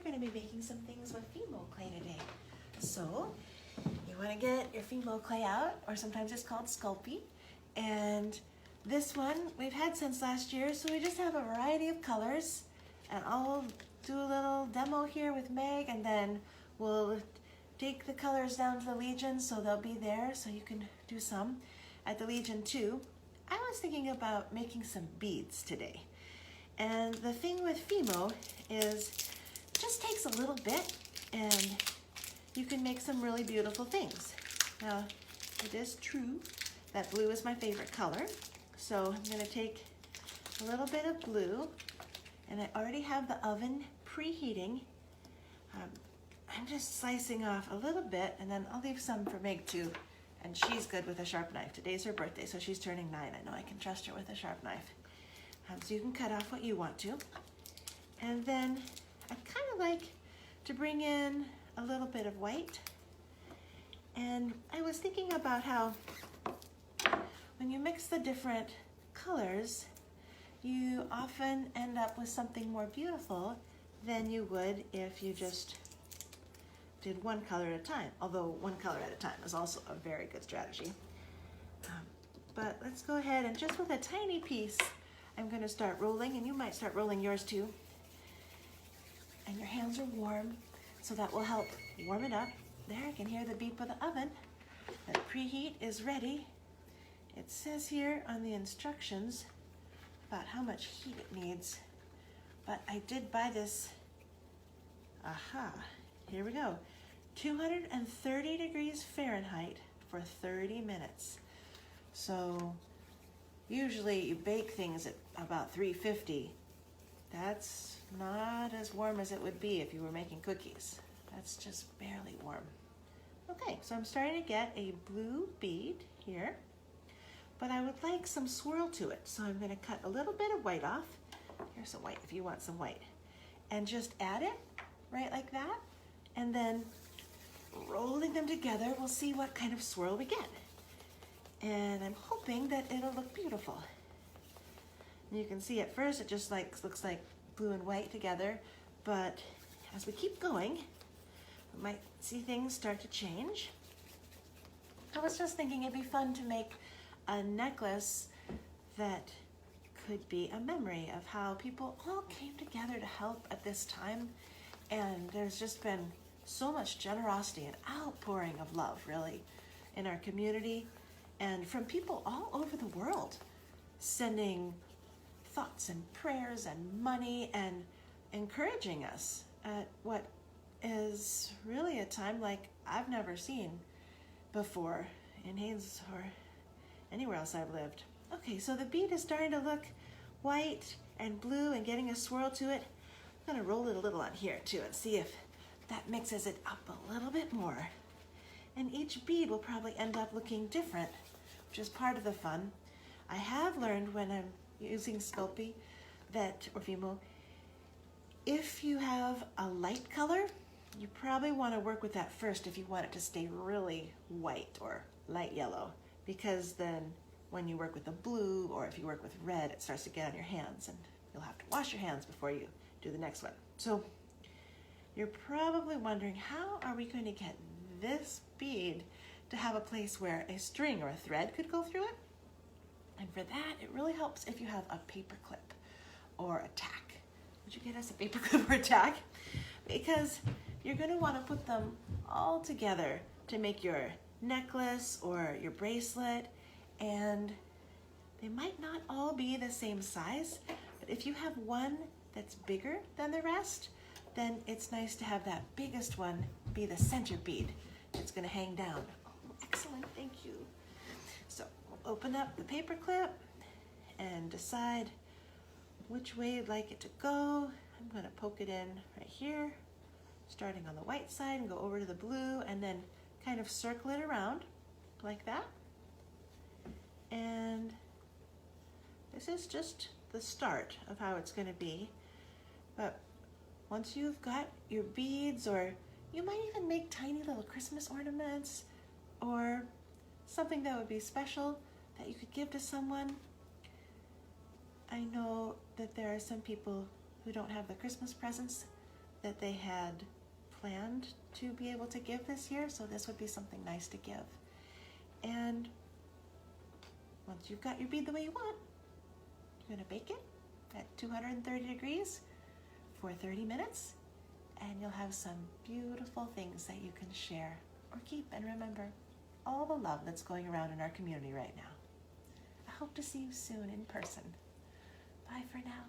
going to be making some things with Fimo clay today. So you want to get your Fimo clay out, or sometimes it's called Sculpey. And this one we've had since last year, so we just have a variety of colors. And I'll do a little demo here with Meg, and then we'll take the colors down to the Legion, so they'll be there, so you can do some at the Legion too. I was thinking about making some beads today. And the thing with Fimo is it just takes a little bit and you can make some really beautiful things. Now, it is true that blue is my favorite color. So I'm gonna take a little bit of blue, and I already have the oven preheating. I'm just slicing off a little bit, and then I'll leave some for Meg too. And she's good with a sharp knife. Today's her birthday, so she's turning 9. I know I can trust her with a sharp knife. So you can cut off what you want to. And then I kind of like to bring in a little bit of white. And I was thinking about how when you mix the different colors, you often end up with something more beautiful than you would if you just did one color at a time, although one color at a time is also a very good strategy. But let's go ahead and just with a tiny piece, I'm going to start rolling, and you might start rolling yours too. And your hands are warm, so that will help warm it up. There, I can hear the beep of the oven. The preheat is ready. It says here on the instructions about how much heat it needs, but I did buy this, here we go, 230 degrees Fahrenheit for 30 minutes. So usually you bake things at about 350. That's not as warm as it would be if you were making cookies. That's just barely warm. Okay, so I'm starting to get a blue bead here, but I would like some swirl to it. So I'm gonna cut a little bit of white off. Here's some white if you want some white. And just add it right like that. And then rolling them together, we'll see what kind of swirl we get. And I'm hoping that it'll look beautiful. And you can see at first it just looks like blue and white together, but as we keep going, we might see things start to change. I was just thinking it'd be fun to make a necklace that could be a memory of how people all came together to help at this time. And there's just been so much generosity and outpouring of love, really, in our community, and from people all over the world, sending thoughts and prayers and money and encouraging us at what is really a time like I've never seen before in Haines or anywhere else I've lived. Okay, so the bead is starting to look white and blue and getting a swirl to it. I'm gonna roll it a little on here too and see if that mixes it up a little bit more. And each bead will probably end up looking different, which is part of the fun. I have learned when I'm using Sculpey or Fimo, if you have a light color, you probably want to work with that first if you want it to stay really white or light yellow, because then when you work with the blue or if you work with red, it starts to get on your hands and you'll have to wash your hands before you do the next one. So you're probably wondering, how are we going to get this bead to have a place where a string or a thread could go through it? And for that, it really helps if you have a paper clip or a tack. Would you get us a paper clip or a tack? Because you're going to want to put them all together to make your necklace or your bracelet, and they might not all be the same size, but if you have one that's bigger than the rest, then it's nice to have that biggest one be the center bead. It's going to hang down. Oh, excellent, thank you. So we'll open up the paper clip and decide which way you'd like it to go. I'm going to poke it in right here, starting on the white side and go over to the blue, and then kind of circle it around like that. And this is just the start of how it's going to be. But once you've got your beads, or you might even make tiny little Christmas ornaments or something that would be special that you could give to someone. I know that there are some people who don't have the Christmas presents that they had planned to be able to give this year, so this would be something nice to give. And once you've got your bead the way you want, you're gonna bake it at 230 degrees for 30 minutes, and you'll have some beautiful things that you can share or keep and remember all the love that's going around in our community right now. I hope to see you soon in person. Bye for now.